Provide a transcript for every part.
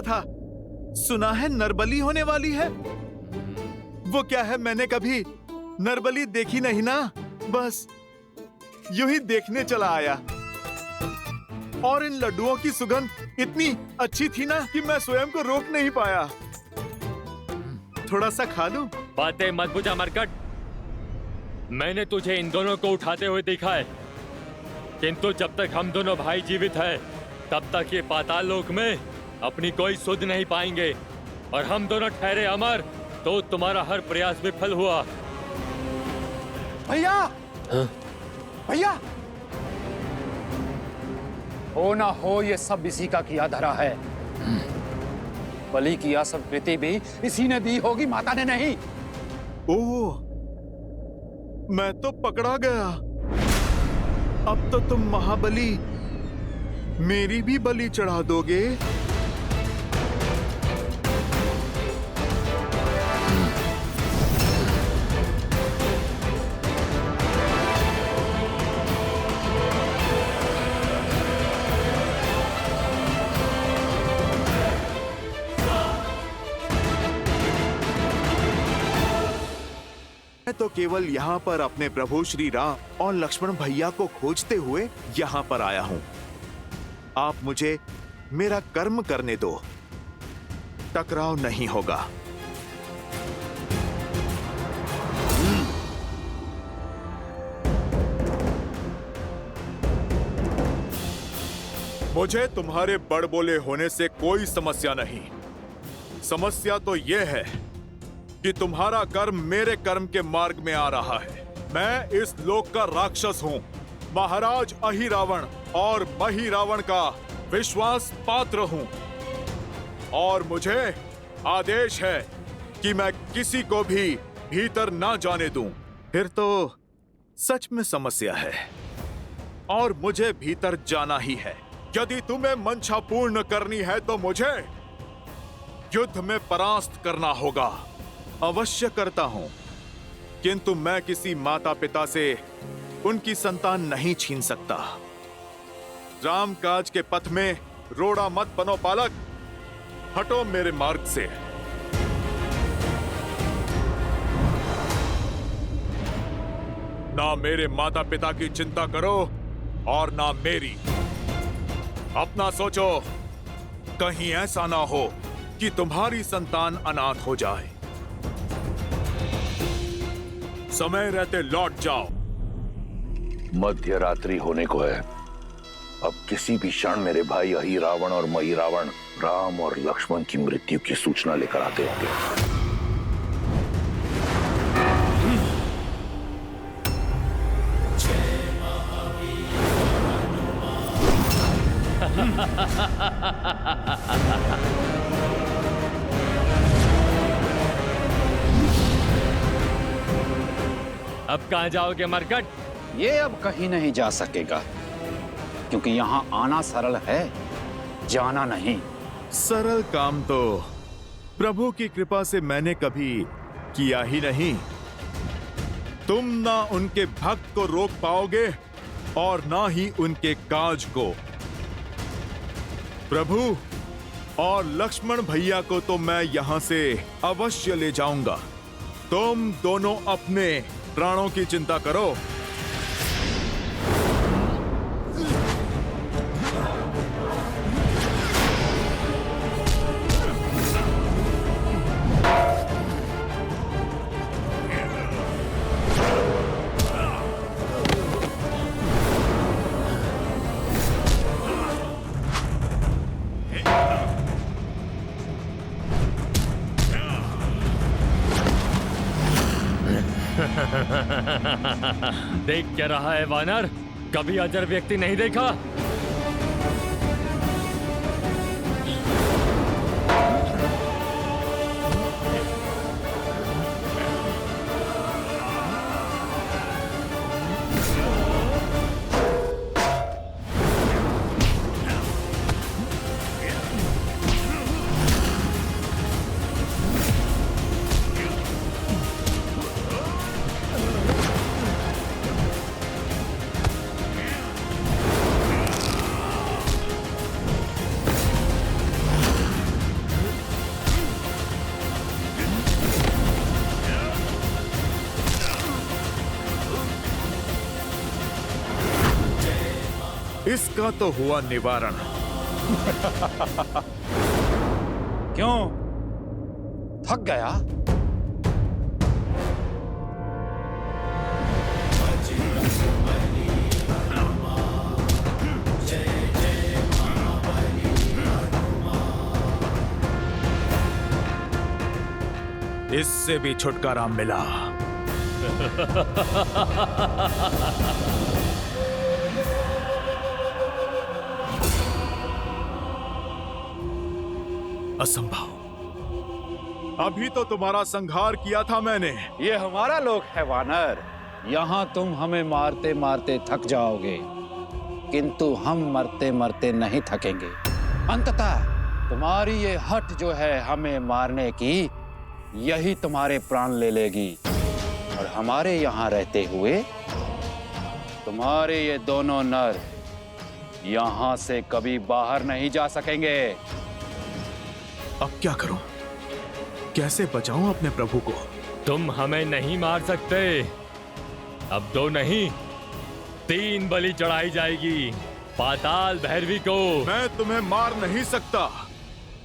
था, सुना है नरबली होने वाली है। वो क्या है, मैंने कभी नरबली देखी नहीं ना, बस यूं ही देखने चला आया। और इन लड्डुओं की सुगंध इतनी अच्छी थी ना कि मैं स्वयं को रोक नहीं पाया। थोड़ा सा खा लूं? बातें मत बुझा मरकट। मैंने तुझे इन दोनों को उठाते हुए देखा है, किंतु जब तक हम दोनों भाई जीवित हैं, तब तक ये पाताल लोक में अपनी कोई सुध नहीं पाएंगे। और हम दोनों ठहरे अमर तो तुम्हारा हर प्रयास विफल हुआ। भैया, भैया, हो ना हो ये सब इसी का किया धरा है। बलि की यह सब कृति भी इसी ने दी होगी, माता ने नहीं। ओह, मैं तो पकड़ा गया। अब तो तुम महाबली मेरी भी बलि चढ़ा दोगे। तो केवल यहाँ पर अपने प्रभु श्री राम और लक्ष्मण भैया को खोजते हुए यहाँ पर आया हूँ। आप मुझे मेरा कर्म करने दो, टकराव नहीं होगा। मुझे तुम्हारे बड़बोले होने से कोई समस्या नहीं। समस्या तो यह है कि तुम्हारा कर्म मेरे कर्म के मार्ग में आ रहा है। मैं इस लोक का राक्षस हूँ, महाराज अहिरावण और महिरावण का विश्वास पात्र हूँ, और मुझे आदेश है कि मैं किसी को भी भीतर ना जाने दूं। फिर तो सच में समस्या है और मुझे भीतर जाना ही है। यदि तुम्हें मंशा पूर्ण करनी है तो मुझे युद्ध में परास्त करना होगा। अवश्य करता हूं, किंतु मैं किसी माता पिता से उनकी संतान नहीं छीन सकता। रामकाज के पथ में रोड़ा मत बनो पालक, हटो मेरे मार्ग से। ना मेरे माता पिता की चिंता करो और ना मेरी। अपना सोचो, कहीं ऐसा ना हो कि तुम्हारी संतान अनाथ हो जाए। समय रहते लौट जाओ। मध्य रात्रि होने को है। अब किसी भी क्षण मेरे भाई अहिरावण और महिरावण राम और लक्ष्मण की मृत्यु की सूचना लेकर आते होंगे। अब कहाँ जाओगे मरकट? ये अब कहीं नहीं जा सकेगा, क्योंकि यहाँ आना सरल है, जाना नहीं। सरल काम तो प्रभु की कृपा से मैंने कभी किया ही नहीं। तुम ना उनके भक्त को रोक पाओगे और ना ही उनके काज को। प्रभु और लक्ष्मण भैया को तो मैं यहां से अवश्य ले जाऊंगा। तुम दोनों अपने प्राणों की चिंता करो। देख क्या रहा है वानर? कभी अजर व्यक्ति नहीं देखा? इसका तो हुआ निवारण। क्यों? थक गया? इससे भी छुटकारा मिला। असंभव। अभी तो तुम्हारा संहार किया था मैंने। ये हमारा लोक है वानर। यहाँ तुम हमें मारते मारते थक जाओगे, किंतु हम मरते मरते नहीं थकेंगे। अंततः तुम्हारी ये हट जो है हमें मारने की, यही तुम्हारे प्राण ले लेगी। और हमारे यहाँ रहते हुए तुम्हारे ये दोनों नर यहाँ से कभी बाहर नहीं जा सकेंगे। अब क्या करूं? कैसे बचाऊं अपने प्रभु को? तुम हमें नहीं मार सकते। अब 2 नहीं 3 बलि चढ़ाई जाएगी पाताल भैरवी को। मैं तुम्हें मार नहीं सकता,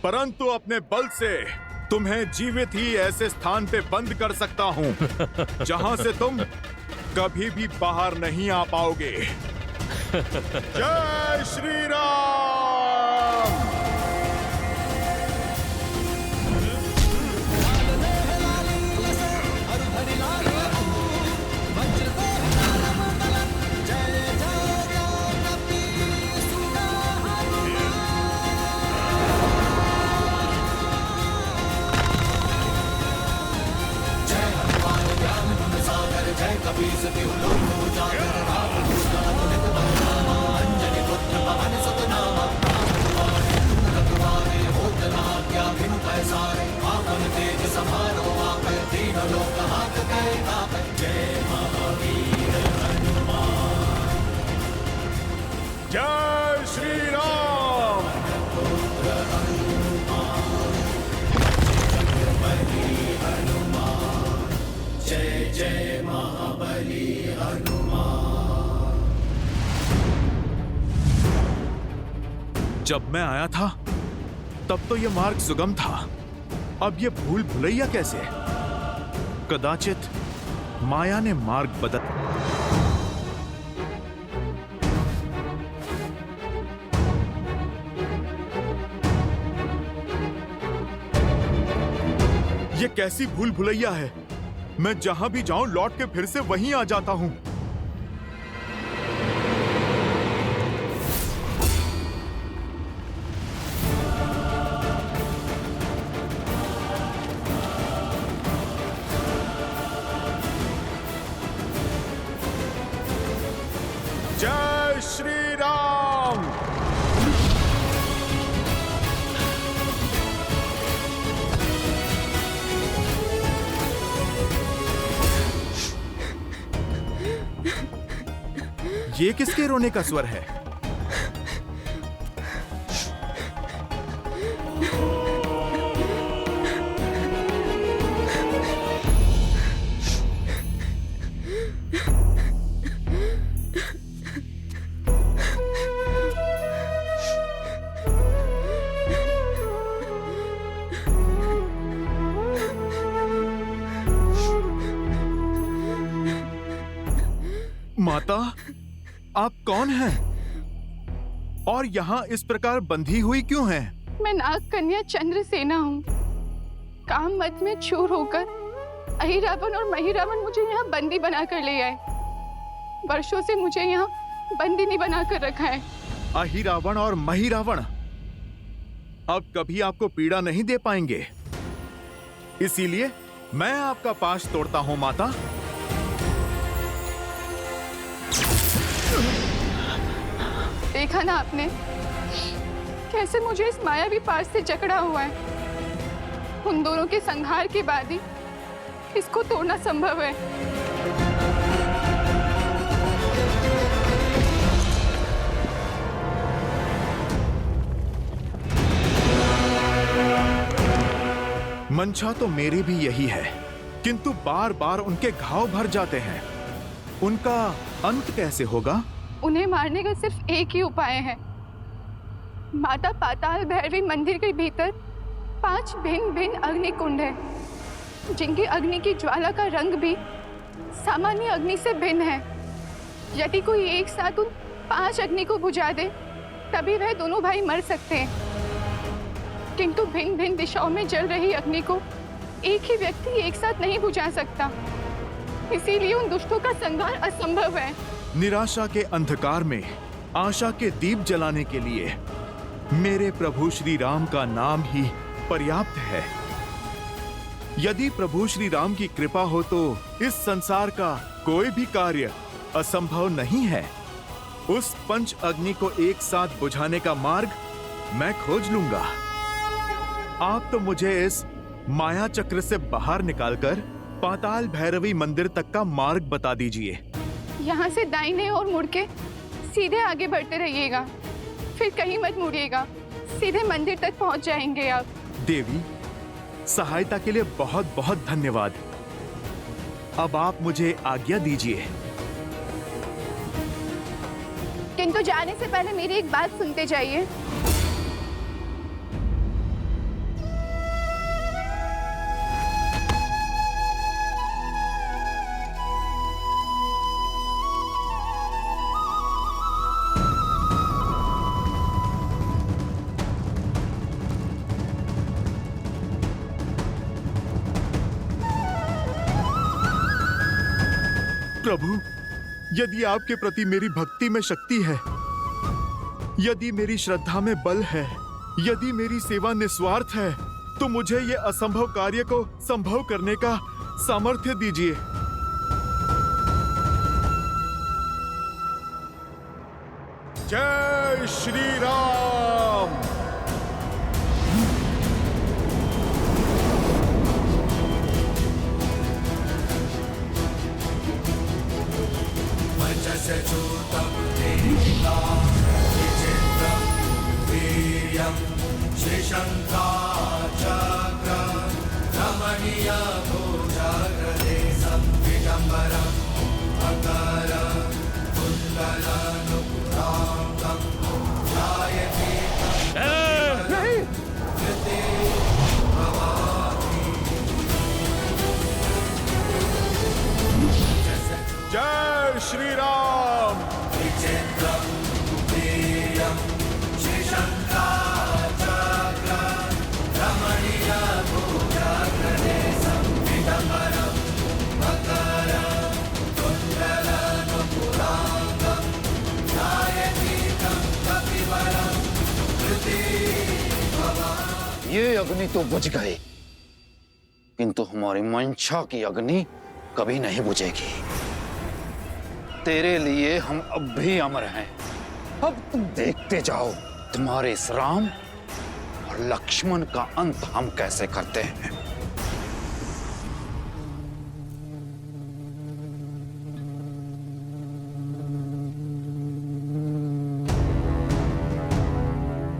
परंतु अपने बल से तुम्हें जीवित ही ऐसे स्थान पे बंद कर सकता हूं जहां से तुम कभी भी बाहर नहीं आ पाओगे। जय श्री राम। जय श्री राम। जय जय महाबली हनुमान। जब मैं आया था तब तो यह मार्ग सुगम था, अब यह भूल भुलैया कैसे? कदाचित माया ने मार्ग बदल। ये कैसी भूल भुलैया है? मैं जहां भी जाऊं लौट के फिर से वहीं आ जाता हूं। जय श्री राम। ये किसके रोने का स्वर है? माता, आप कौन हैं? और यहाँ इस प्रकार बंधी हुई क्यों हैं? मैं नाग कन्या चंद्रसेना हूँ। काम मत में चूर होकर अहिरावण और महिरावण मुझे यहाँ बंदी बनाकर ले आए। वर्षों से मुझे यहाँ बंदिनी बनाकर रखा है। अहिरावण और महिरावण अब कभी आपको पीड़ा नहीं दे पाएंगे, इसीलिए मैं आपका पाश तोड़ता हूँ माता। देखा ना आपने कैसे मुझे इस मायावी पाश से जकड़ा हुआ है। उन दोनों के संहार के बाद ही इसको तोड़ना संभव है। मंशा तो मेरी भी यही है, किंतु बार बार उनके घाव भर जाते हैं। उनका अंत कैसे होगा? उन्हें मारने का सिर्फ एक ही उपाय है। माता पाताल भैरवी मंदिर के भीतर 5 भिन्न भिन्न अग्नि कुंड है, जिनकी अग्नि की ज्वाला का रंग भी सामान्य अग्नि से भिन्न है। यदि कोई एक साथ उन 5 अग्नि को बुझा दे तभी वह दोनों भाई मर सकते हैं, किंतु भिन्न भिन्न दिशाओं में जल रही अग्नि को एक ही व्यक्ति एक साथ नहीं बुझा सकता। इसीलिए उन दुष्टों का संहार असंभव है। निराशा के अंधकार में आशा के दीप जलाने के लिए मेरे प्रभु श्री राम का नाम ही पर्याप्त है। यदि प्रभु श्री राम की कृपा हो तो इस संसार का कोई भी कार्य असंभव नहीं है। उस पंच अग्नि को एक साथ बुझाने का मार्ग मैं खोज लूंगा। आप तो मुझे इस माया चक्र से बाहर निकालकर पाताल भैरवी मंदिर तक का मार्ग बता दीजिए। यहाँ से दाहिने और मुड़ के सीधे आगे बढ़ते रहिएगा, फिर कहीं मत मुड़िएगा, सीधे मंदिर तक पहुँच जाएंगे आप। देवी, सहायता के लिए बहुत बहुत धन्यवाद। अब आप मुझे आज्ञा दीजिए। किंतु जाने से पहले मेरी एक बात सुनते जाइए। प्रभु, यदि आपके प्रति मेरी भक्ति में शक्ति है, यदि मेरी श्रद्धा में बल है, यदि मेरी सेवा निस्वार्थ है, तो मुझे ये असंभव कार्य को संभव करने का सामर्थ्य दीजिए। जय श्री राम। च्यूतं देहिका विचित्रं वीर्यं श्रीशङ्खाचक्र रमणीयभुजगदेशं विडम्बरं मकरं कुण्डलनुपुराङ्गं ध्यायते कृते भवामि। जय श्री राम। विचित्रं वीर्यं श्रीशङ्खाचक्र रमणीयभुजगदेशं विडम्बरं मकरं कुण्डलनुपुराङ्गं ध्यायतीतं कपिवरं कृते भवामि। ये अग्नि तो बुझ गई, किंतु हमारी मंशा की अग्नि कभी नहीं बुझेगी। तेरे लिए हम अब भी अमर हैं। अब तुम देखते जाओ तुम्हारे इस राम और लक्ष्मण का अंत हम कैसे करते हैं।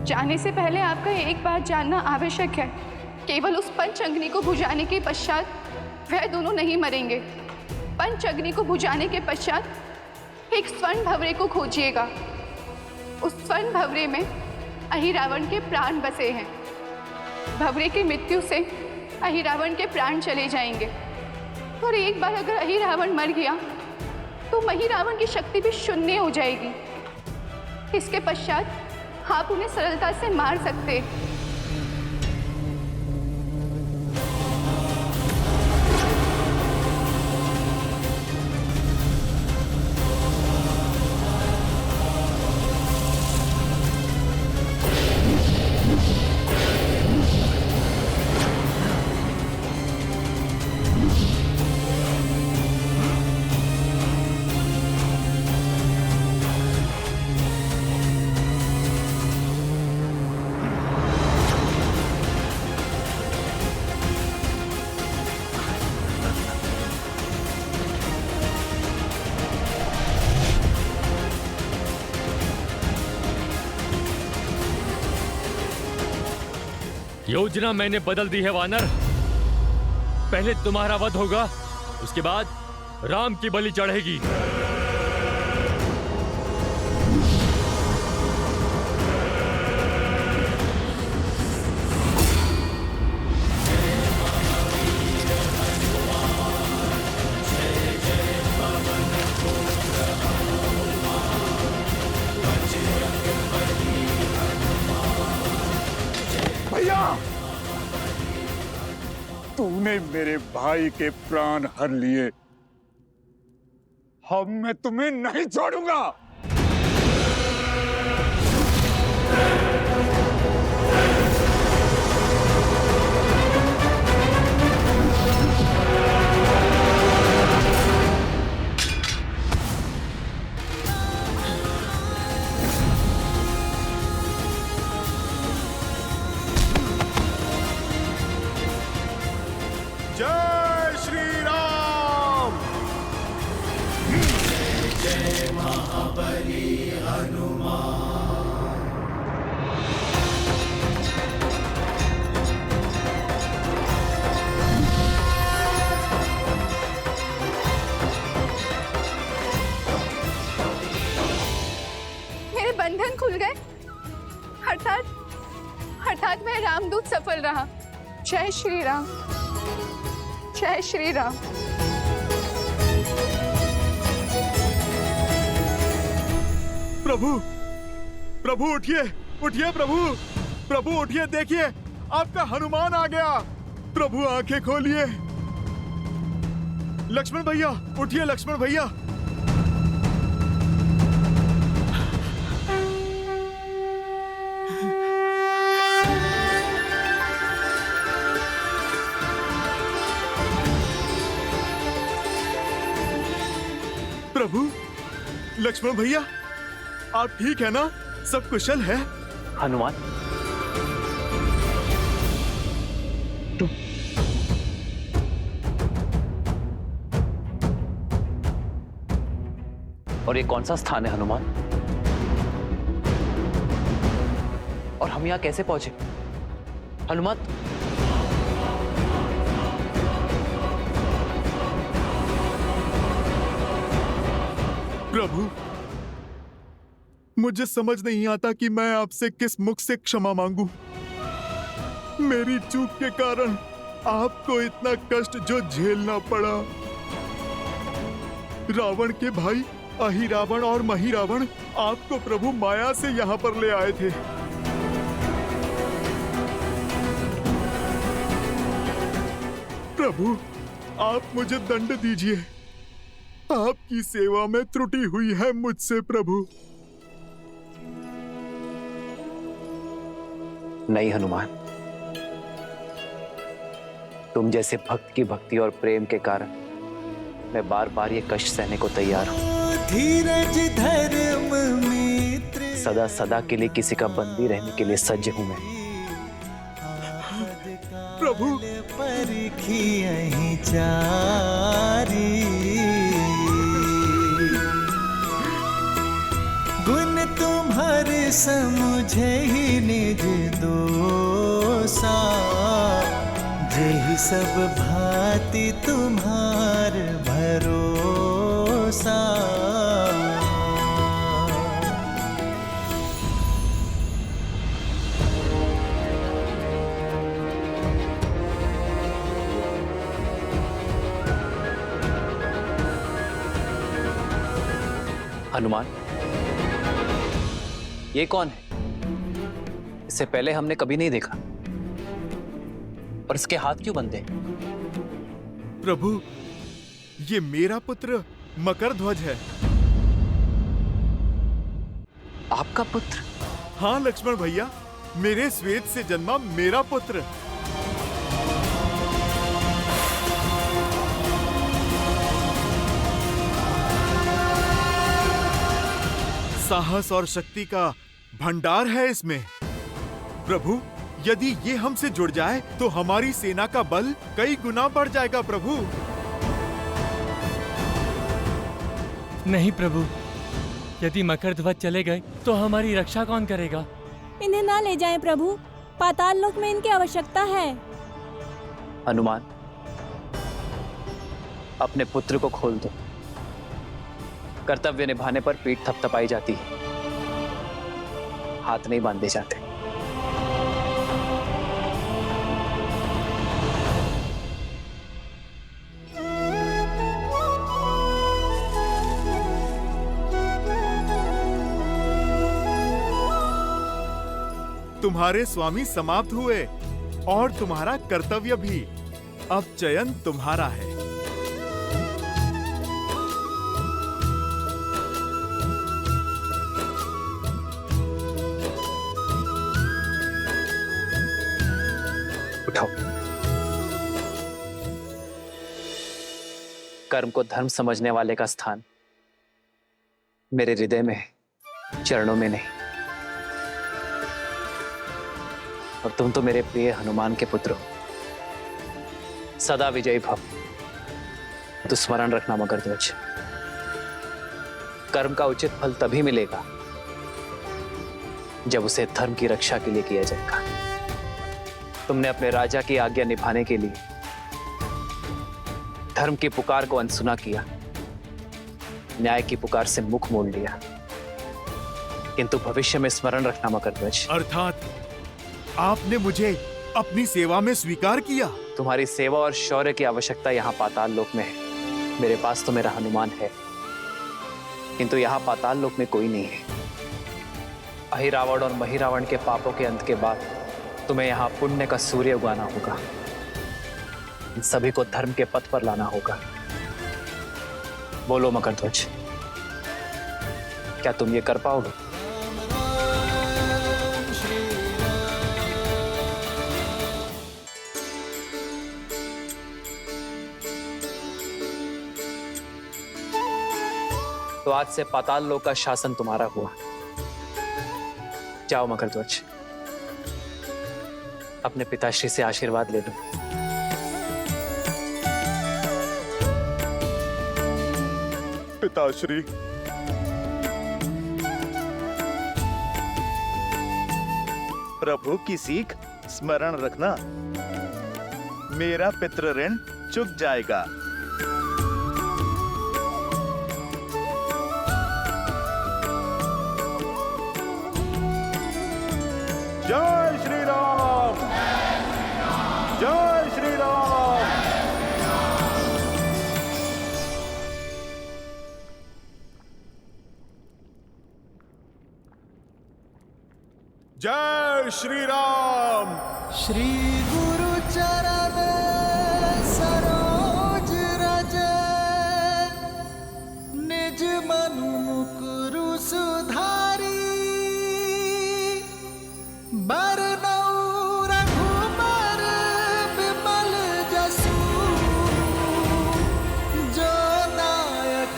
जाने से पहले आपका एक बात जानना आवश्यक है। केवल उस पंच अग्नि को बुझाने के पश्चात वह दोनों नहीं मरेंगे। पंच अग्नि को बुझाने के पश्चात एक स्वर्ण भंवरे को खोजिएगा। उस स्वर्ण भंवरे में अहिरावण के प्राण बसे हैं। भंवरे की मृत्यु से अहिरावण के प्राण चले जाएंगे, और एक बार अगर अहिरावण मर गया तो महिरावण की शक्ति भी शून्य हो जाएगी। इसके पश्चात आप उन्हें सरलता से मार सकते हैं। योजना मैंने बदल दी है वानर। पहले तुम्हारा वध होगा, उसके बाद राम की बलि चढ़ेगी। तूने मेरे भाई के प्राण हर लिए। अब मैं तुम्हें नहीं छोड़ूंगा। जय श्री राम। जय महाबली हनुमान। मेरे बंधन खुल गए। अर्थात मैं रामदूत सफल रहा। जय श्री राम। जय श्री राम। प्रभु, प्रभु उठिए, उठिए प्रभु, प्रभु उठिए, देखिए आपका हनुमान आ गया। प्रभु आंखें खोलिए। लक्ष्मण भैया उठिए, लक्ष्मण भैया। प्रभु, लक्ष्मण भैया, आप ठीक है ना? सब कुशल है? हनुमान, तुम और ये कौन सा स्थान है हनुमान? और हम यहां कैसे पहुंचे हनुमान? प्रभु, मुझे समझ नहीं आता कि मैं आपसे किस मुख से क्षमा मांगू। मेरी चूक के कारण आपको इतना कष्ट जो झेलना पड़ा। रावण के भाई अहिरावण और महिरावण आपको प्रभु माया से यहाँ पर ले आए थे। प्रभु, आप मुझे दंड दीजिए। आपकी सेवा में त्रुटि हुई है मुझसे प्रभु। नहीं हनुमान, तुम जैसे भक्त की भक्ति और प्रेम के कारण मैं बार बार ये कष्ट सहने को तैयार हूं। धीरज धर्म मित्र सदा सदा के लिए किसी का बंदी रहने के लिए सज्ज हूं मैं। प्रभु, परखी यहीं चारी। गुण तुम्हारे समुझे ही निज दोसा। जेहि सब भांति तुम्हार भरोसा। हनुमान, ये कौन है? इससे पहले हमने कभी नहीं देखा। और इसके हाथ क्यों बंधे? प्रभु, ये मेरा पुत्र मकरध्वज है। आपका पुत्र? हाँ लक्ष्मण भैया, मेरे श्वेत से जन्मा मेरा पुत्र। साहस और शक्ति का भंडार है इसमें। प्रभु, यदि ये हमसे जुड़ जाए तो हमारी सेना का बल कई गुना बढ़ जाएगा प्रभु। नहीं प्रभु, यदि मकरध्वज चले गए तो हमारी रक्षा कौन करेगा? इन्हें ना ले जाएं प्रभु, पाताल लोक में इनकी आवश्यकता है। हनुमान, अपने पुत्र को खोल दो। कर्तव्य निभाने पर पीठ थपथपाई जाती है, हाथ नहीं बांधे जाते। तुम्हारे स्वामी समाप्त हुए और तुम्हारा कर्तव्य भी। अब चयन तुम्हारा है। उठाओ। कर्म को धर्म समझने वाले का स्थान मेरे हृदय में है, चरणों में नहीं। और तुम तो मेरे प्रिय हनुमान के पुत्र हो। सदा विजयी भव। तो स्मरण रखना मगरध्वज, कर्म का उचित फल तभी मिलेगा जब उसे धर्म की रक्षा के लिए किया जाएगा। तुमने अपने राजा की आज्ञा निभाने के लिए धर्म की पुकार को अनसुना किया, न्याय की पुकार से मुख मोड़ लिया। किंतु भविष्य में स्मरण रखना मगरध्वज, अर्थात आपने मुझे अपनी सेवा में स्वीकार किया। तुम्हारी सेवा और शौर्य की आवश्यकता यहाँ पाताल लोक में है। मेरे पास तो मेरा हनुमान है, किंतु यहाँ पाताल लोक में कोई नहीं है। अहिरावण और महिरावण के पापों के अंत के बाद तुम्हें यहाँ पुण्य का सूर्य उगाना होगा। इन सभी को धर्म के पथ पर लाना होगा। बोलो मगरध्वज, क्या तुम ये कर पाओगे? तो आज से पाताल लोक का शासन तुम्हारा हुआ। जाओ मगरध्वज, अपने पिताश्री से आशीर्वाद ले लो। पिताश्री, प्रभु की सीख स्मरण रखना, मेरा पितृ ऋण चुक जाएगा। जय श्री राम, जय श्री राम। जय श्री राम। श्री गुरु चरण सरोज रज, निज मनु मुकुरु सुधारी, बरनउँ रघुबर बिमल जसु, जो नायक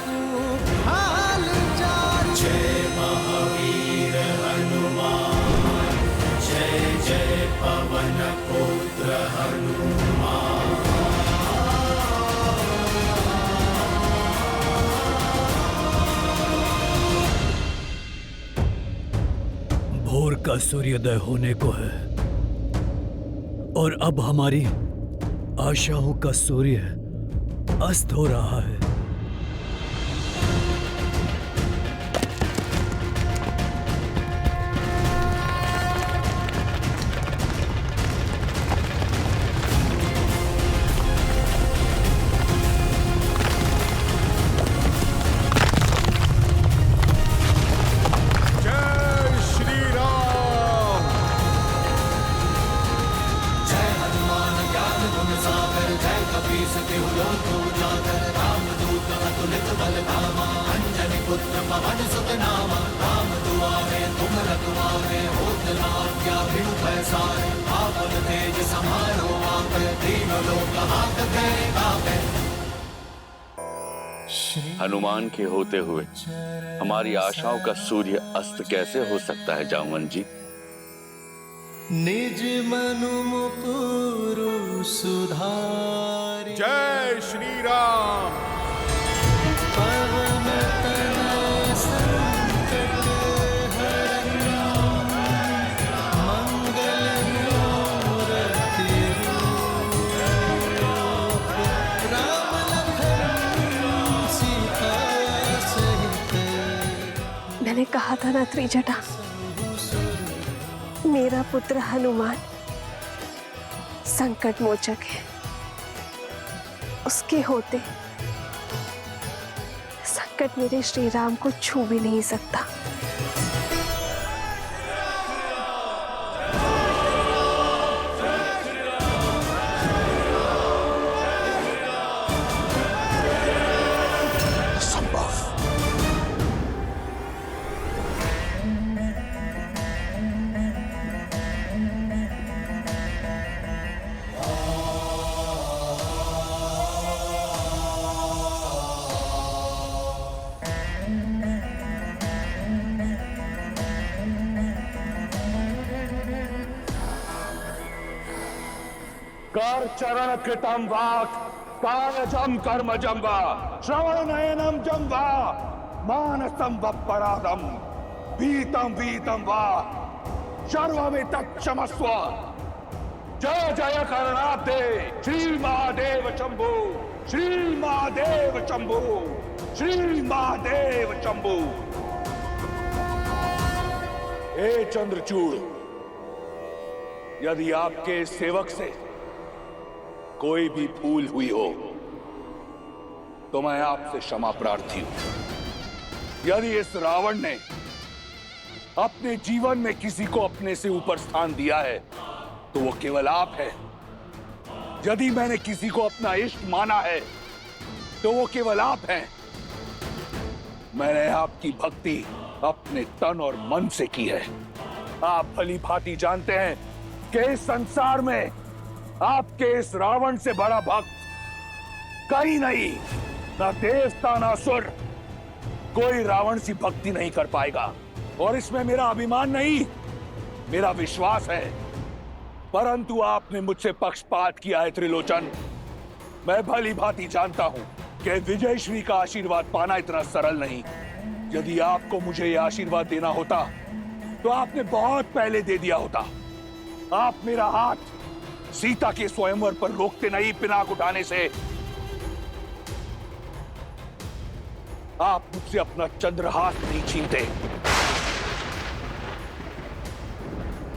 हाल चारि। जय महावीर हनुमान, जय जय पवन पुत्र हनुमान। भोर का सूर्योदय होने को है और अब हमारी आशाओं का सूर्य अस्त हो रहा है। हनुमान के होते हुए हमारी आशाओं का सूर्य अस्त कैसे हो सकता है जामवन जी? निज मनु मुकुरु सुधारि। जय श्री राम। पवन तनय संकट हरन, मंगल मूर्ति रूप, राम लखन सीता सहित। मैंने कहा था ना त्रिजटा, मेरा पुत्र हनुमान संकट मोचक है। उसके होते संकट मेरे श्री राम को छू भी नहीं सकता। कर चरण कृतम वाक् कायजम कर्मजम वा श्रवण नयनम जम वा मानसम वपराधम वीतम वीतम वा सर्वमितक्षमस्व। जय जय करणाब्दे श्री महादेव शंभु, श्री महादेव शंभु, श्री महादेव शंभु। हे चंद्रचूड़, यदि आपके सेवक से कोई भी भूल हुई हो तो मैं आपसे क्षमा प्रार्थी हूं। यदि इस रावण ने अपने जीवन में किसी को अपने से ऊपर स्थान दिया है तो वो केवल आप है। यदि मैंने किसी को अपना इष्ट माना है तो वो केवल आप हैं। मैंने आपकी भक्ति अपने तन और मन से की है। आप भली भांति जानते हैं कि इस संसार में आपके इस रावण से बड़ा भक्त कहीं नहीं, ना देवता ना असुर, कोई रावण सी भक्ति नहीं कर पाएगा। और इसमें मेरा अभिमान नहीं, मेरा विश्वास है। परंतु आपने मुझसे पक्षपात किया है त्रिलोचन। मैं भली भांति जानता हूं कि विजयश्री का आशीर्वाद पाना इतना सरल नहीं। यदि आपको मुझे यह आशीर्वाद देना होता तो आपने बहुत पहले दे दिया होता। आप मेरा हाथ सीता के स्वयंवर पर रोकते नहीं, पिनाक उठाने से। आप मुझसे अपना चंद्रहास नहीं छीनते।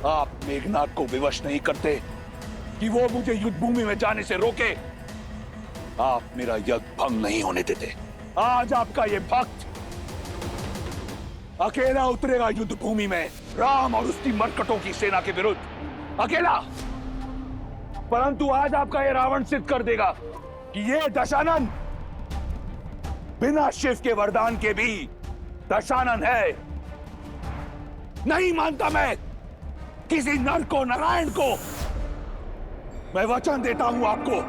आप मेघनाथ को विवश नहीं करते कि वो मुझे युद्ध भूमि में जाने से रोके। आप मेरा यज्ञ भंग नहीं होने देते। आज आपका ये भक्त अकेला उतरेगा युद्ध भूमि में राम और उसकी मरकटों की सेना के विरुद्ध, अकेला। परंतु आज आपका ये रावण सिद्ध कर देगा कि ये दशानन बिना शिव के वरदान के भी दशानन है। नहीं मानता मैं किसी नर को, नारायण को। मैं वचन देता हूं आपको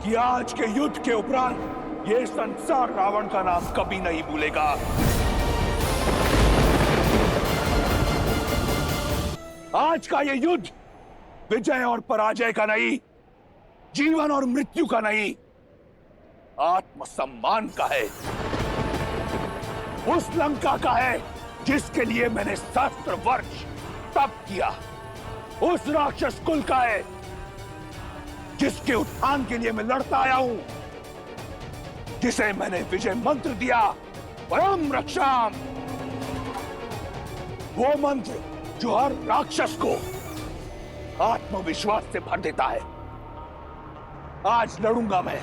कि आज के युद्ध के उपरांत ये संसार रावण का नाम कभी नहीं भूलेगा। आज का ये युद्ध विजय और पराजय का नहीं, जीवन और मृत्यु का नहीं, आत्मसम्मान का है। उस लंका का है जिसके लिए मैंने सहस्त्र वर्ष तप किया। उस राक्षस कुल का है जिसके उत्थान के लिए मैं लड़ता आया हूं, जिसे मैंने विजय मंत्र दिया, परम रक्षाम। वो मंत्र जो हर राक्षस को आत्मविश्वास से भर देता है। आज लड़ूंगा मैं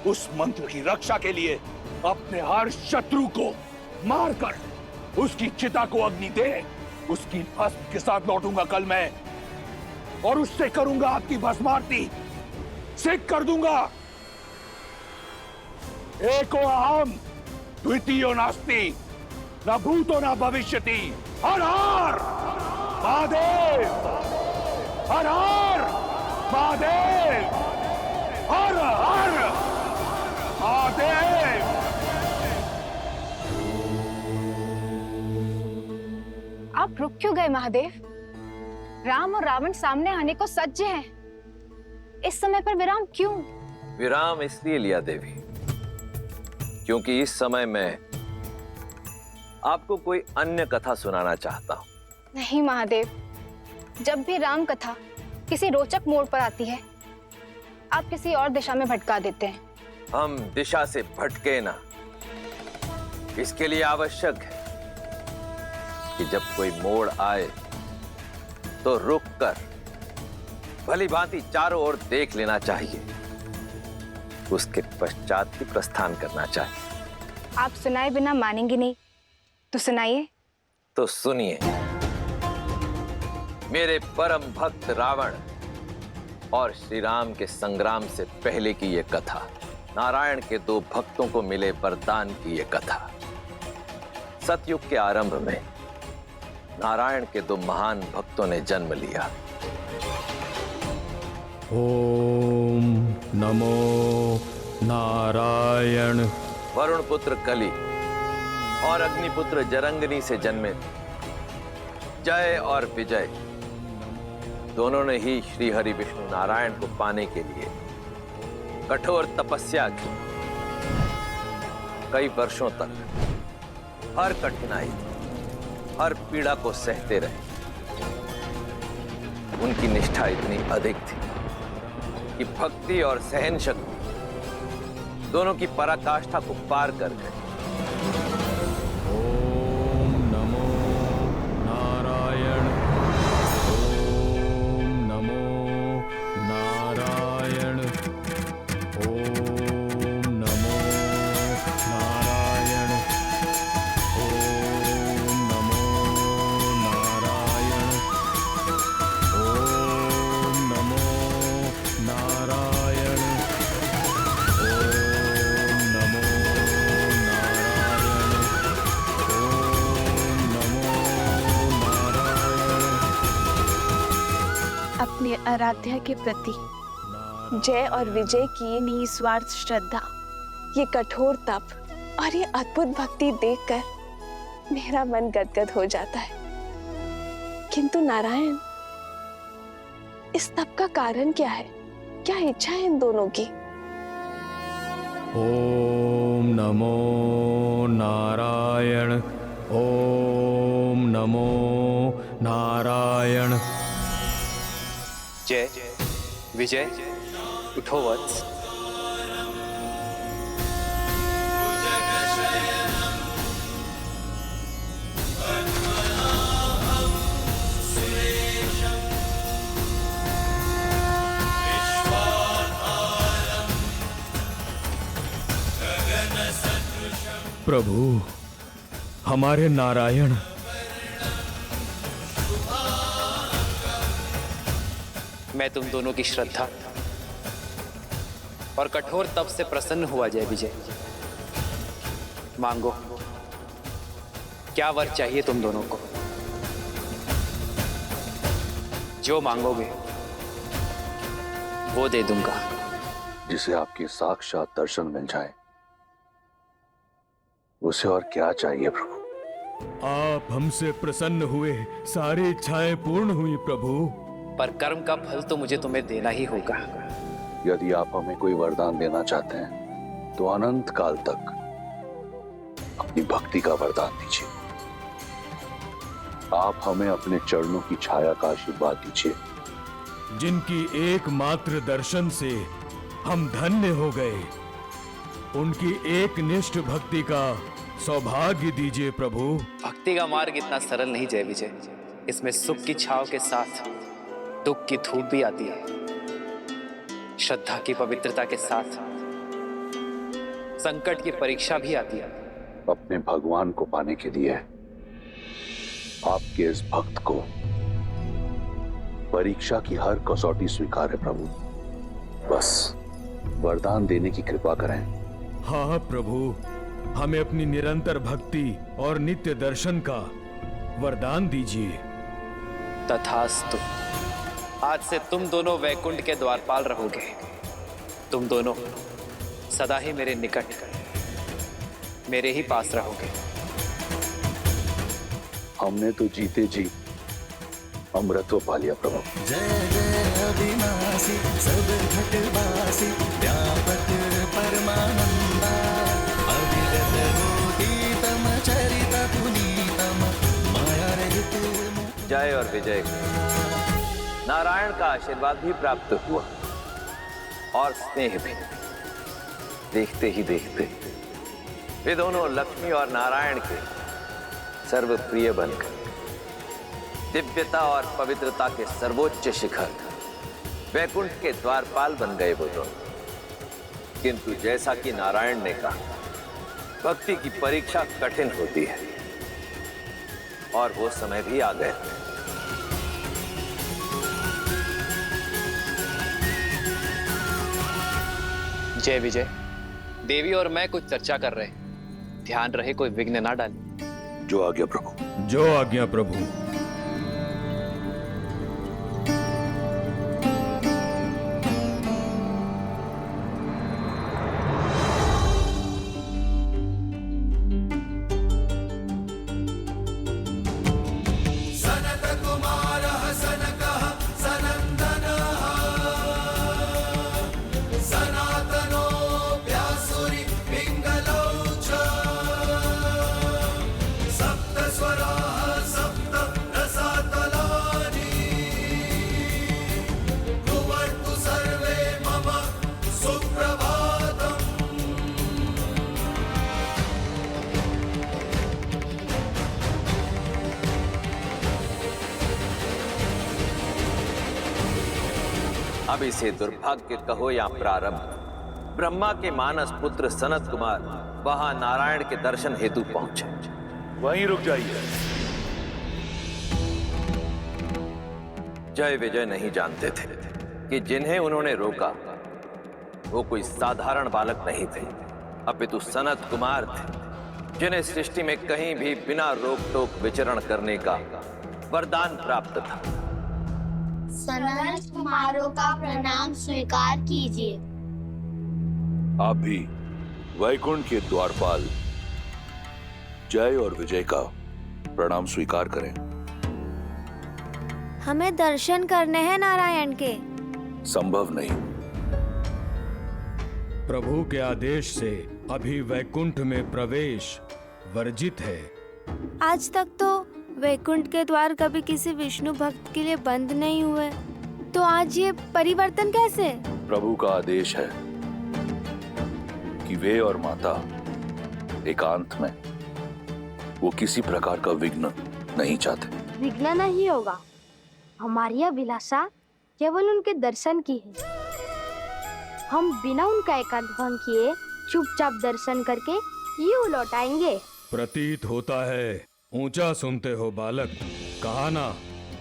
उस मंत्र की रक्षा के लिए। अपने हर शत्रु को मारकर उसकी चिता को अग्नि दे उसकी भस्म के साथ लौटूंगा कल मैं, और उससे करूंगा आपकी भस्मारती। सिद्ध कर दूंगा एको अहम द्वितीयो नास्ति, न भूतो न भविष्यति। हर हर महादेव, हर हर महादेव, हर हर महादेव। आप रुक क्यों गए महादेव? राम और रावण सामने आने को सज्ज हैं। इस समय पर विराम क्यों? विराम इसलिए लिया देवी क्योंकि इस समय मैं आपको कोई अन्य कथा सुनाना चाहता हूं। नहीं महादेव, जब भी राम कथा किसी रोचक मोड़ पर आती है आप किसी और दिशा में भटका देते हैं। हम दिशा से भटके ना, इसके लिए आवश्यक है कि जब कोई मोड़ आए तो रुक कर भली भांति चारों ओर देख लेना चाहिए, उसके पश्चात ही प्रस्थान करना चाहिए। आप सुनाए बिना मानेंगे नहीं, तो सुनाइए। तो सुनिए, मेरे परम भक्त रावण और श्री राम के संग्राम से पहले की यह कथा, नारायण के दो भक्तों को मिले वरदान की यह कथा। सतयुग के आरंभ में नारायण के दो महान भक्तों ने जन्म लिया। ओम नमो नारायण। वरुण पुत्र कली और अग्निपुत्र जरंगनी से जन्मे जय और विजय दोनों ने ही श्री हरि विष्णु नारायण को पाने के लिए कठोर तपस्या की। कई वर्षों तक हर कठिनाई, हर पीड़ा को सहते रहे। उनकी निष्ठा इतनी अधिक थी कि भक्ति और सहन शक्ति दोनों की पराकाष्ठा को पार कर गए। ओम नमो नारायण। ओम नमो नारायण। ओम नमो नारायण। ओम नमो नारायण। ओम नमो नारायण। ओम नमो नारायण। ओम नमो नारायण। अपने आराध्या के प्रति जय और विजय की निस्वार्थ श्रद्धा, ये कठोर तप और ये अद्भुत भक्ति देखकर मेरा मन गदगद हो जाता है। किंतु नारायण, इस तप का कारण क्या है? क्या इच्छा है इन दोनों की? ओम नमो नारायण। ओम नमो नारायण। जय विजय, उठो वत्स। प्रभु, हमारे नारायण मैं तुम दोनों की श्रद्धा और कठोर तप से प्रसन्न हुआ जय विजय। मांगो, क्या वर चाहिए तुम दोनों को? जो मांगोगे वो दे दूंगा। जिसे आपके साक्षात दर्शन मिल जाए, उसे और क्या चाहिए प्रभु? आप हमसे प्रसन्न हुए, सारी इच्छाएं पूर्ण हुई प्रभु। पर कर्म का फल तो मुझे तुम्हें देना ही होगा। यदि आप हमें कोई वरदान देना चाहते हैं तो अनंत काल तक अपनी भक्ति का वरदान दीजिए। आप हमें अपने चरणों की छाया का आशीर्वाद दीजिए। जिनकी एकमात्र दर्शन से हम धन्य हो गए, उनकी एक निष्ठ भक्ति का सौभाग्य दीजिए प्रभु। भक्ति का मार्ग इतना सरल नहीं जय विजय। इसमें सुख की छाव के साथ दुख की धूप भी आती है। श्रद्धा की पवित्रता के साथ संकट की परीक्षा भी आती है। अपने भगवान को पाने के लिए आपके इस भक्त को परीक्षा की हर कसौटी स्वीकार है प्रभु। बस वरदान देने की कृपा करें। हाँ प्रभु, हमें अपनी निरंतर भक्ति और नित्य दर्शन का वरदान दीजिए। तथास्तु। आज से तुम दोनों वैकुंठ के द्वारपाल रहोगे। तुम दोनों सदा ही मेरे निकट, मेरे ही पास रहोगे। हमने तो जीते जी अमृतत्व पा लिया प्रभु। जय जय अविनाशी सब घटवासी व्यापक परमानंदा अविगत रोतीतम चरित पुनीतम माया रहित। जय और विजय को नारायण का आशीर्वाद भी प्राप्त हुआ और स्नेह भी। देखते ही देखते वे दोनों लक्ष्मी और नारायण के सर्वप्रिय बनकर दिव्यता और पवित्रता के सर्वोच्च शिखर वैकुंठ के द्वारपाल बन गए वो दोनों। किंतु जैसा कि नारायण ने कहा, भक्ति की परीक्षा कठिन होती है और वो समय भी आ गए। जय विजय, देवी और मैं कुछ चर्चा कर रहे हैं। ध्यान रहे कोई विघ्न ना डाले। जो आज्ञा प्रभु। जो आज्ञा प्रभु। सनत कुमारः सनकः सन अब इसे दुर्भाग्य कहो या प्रारब्ध, ब्रह्मा के मानस पुत्र सनत कुमार वहां नारायण के दर्शन हेतु पहुंचे। वहीं रुक जाइए। जय विजय नहीं जानते थे कि जिन्हें उन्होंने रोका वो कोई साधारण बालक नहीं थे, अपितु सनत कुमार थे, जिन्हें सृष्टि में कहीं भी बिना रोक टोक विचरण करने का वरदान प्राप्त था। सनत कुमारों का प्रणाम स्वीकार कीजिए। आप भी वैकुंठ के द्वारपाल जय और विजय का प्रणाम स्वीकार करें। हमें दर्शन करने हैं नारायण के। संभव नहीं। प्रभु के आदेश से अभी वैकुंठ में प्रवेश वर्जित है। आज तक तो वैकुंठ के द्वार कभी किसी विष्णु भक्त के लिए बंद नहीं हुए, तो आज ये परिवर्तन कैसे? प्रभु का आदेश है कि वे और माता एकांत में, वो किसी प्रकार का विघ्न नहीं चाहते। विघ्न नहीं होगा। हमारी अभिलाषा केवल उनके दर्शन की है। हम बिना उनका एकांत भंग किए चुपचाप दर्शन करके यूं लौट आएंगे। प्रतीत होता है ऊंचा सुनते हो बालक, कहा ना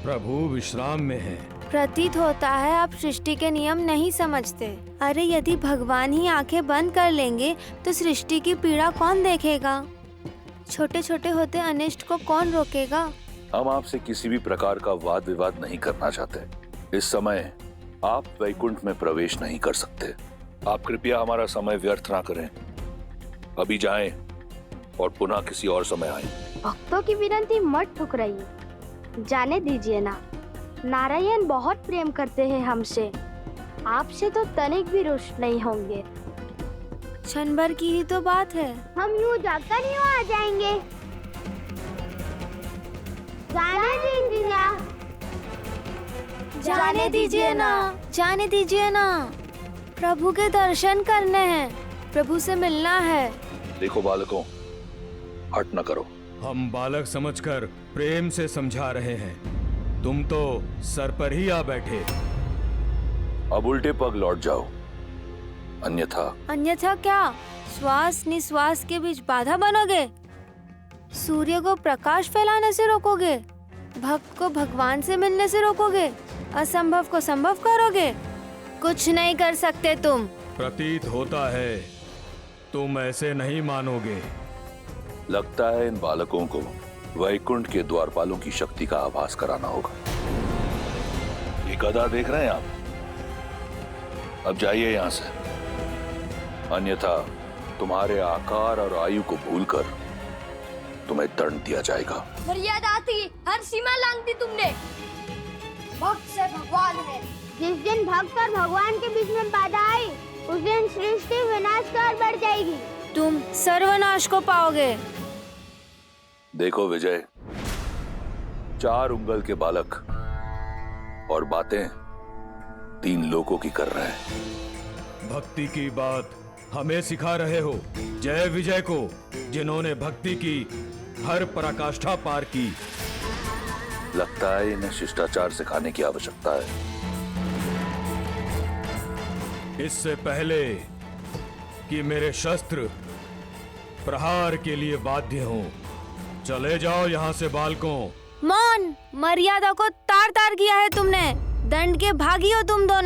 प्रभु विश्राम में है। प्रतीत होता है आप सृष्टि के नियम नहीं समझते। अरे यदि भगवान ही आंखें बंद कर लेंगे तो सृष्टि की पीड़ा कौन देखेगा? छोटे छोटे होते अनिष्ट को कौन रोकेगा? हम आपसे किसी भी प्रकार का वाद विवाद नहीं करना चाहते। इस समय आप वैकुंठ में प्रवेश नहीं कर सकते। आप कृपया हमारा समय व्यर्थ ना करें। अभी जाएं और पुनः किसी और समय आएं। भक्तों की विनती मत ठुकराइए, जाने दीजिए ना। नारायण बहुत प्रेम करते हैं हमसे, आपसे तो तनिक भी रुष्ट नहीं होंगे। क्षण भर की ही तो बात है। हम यूं जाकर यूं आ जाएंगे। जाने दीजिए ना, जाने दीजिए ना, जाने दीजिए ना। प्रभु के दर्शन करने हैं, प्रभु से मिलना है। देखो बालकों, हट न करो। हम बालक समझकर प्रेम से समझा रहे हैं, तुम तो सर पर ही आ बैठे। अब उल्टे पग लौट जाओ, अन्यथा क्या? श्वास निश्वास के बीच बाधा बनोगे? सूर्य को प्रकाश फैलाने से रोकोगे? भक्त को भगवान से मिलने से रोकोगे? असंभव को संभव करोगे? कुछ नहीं कर सकते तुम। प्रतीत होता है तुम ऐसे नहीं मानोगे। लगता है इन बालकों को वैकुंठ के द्वारपालों की शक्ति का आभास कराना होगा। ये गधा देख रहे हैं आप? अब जाइए यहाँ से, अन्यथा तुम्हारे आकार और आयु को भूलकर तुम्हें दंड दिया जाएगा। मर्यादा थी, हर सीमा लांघ दी तुमने। भक्त से भगवान है। जिस दिन भक्त और भगवान के बीच में बाधा आई, उस दिन सृष्टि विनाश की ओर बढ़ जाएगी। तुम सर्वनाश को पाओगे। देखो विजय, 4 उंगल के बालक और बातें 3 लोगों की कर रहे हैं। भक्ति की बात हमें सिखा रहे हो जय विजय को, जिन्होंने भक्ति की हर पराकाष्ठा पार की। लगता है इन्हें शिष्टाचार सिखाने की आवश्यकता है। इससे पहले कि मेरे शस्त्र प्रहार के लिए बाध्य हों, चले जाओ यहाँ से बालकों। मौन, मर्यादा को तार तार किया है तुमने। दंड के भागी हो तुम दोनों।